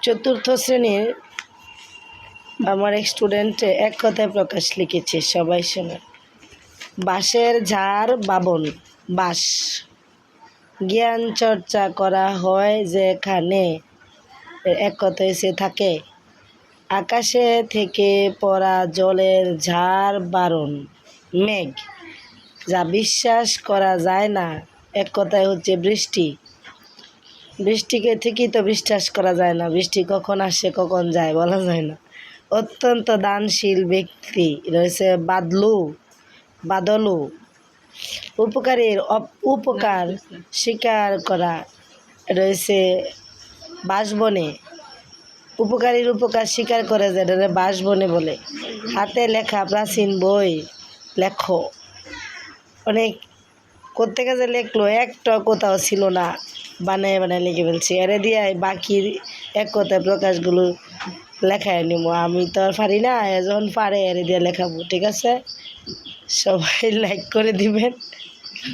চতুর্থ শ্রেণীর আমার এক স্টুডেন্ট এক কথায় প্রকাশ লিখেছে, সবাই শোনে। বাঁশের ঝাড় বাবন বাঁশ, জ্ঞান চর্চা করা হয় যেখানে, এক কথায় সে থাকে। আকাশে থেকে পড়া জলের ঝাড় বারণ মেঘ, যা বিশ্বাস করা যায় না, এক কথায় হচ্ছে বৃষ্টি। বৃষ্টিকে ঠিকই তো বিশ্বাস করা যায় না, বৃষ্টি কখন আসে কখন যায় বলা যায় না। অত্যন্ত দানশীল ব্যক্তি রয়েছে বাদলু। উপকারীর উপকার স্বীকার করা রয়েছে বাঁশবনে। উপকারীর উপকার স্বীকার করে যে এটা বাঁশবনে বলে। হাতে লেখা প্রাচীন বই লেখো, অনেক কোত্থেকে যে লেখলো একটা কোথাও ছিল না, বানায় লিখে ফেলছি। এরে দিয়ে বাকি এক কথায় প্রকাশগুলো লেখায় নিব। আমি তো আর পারি না, যখন পারে এরে দিয়ে লেখাবো। ঠিক আছে, সবাই লাইক করে দিবেন।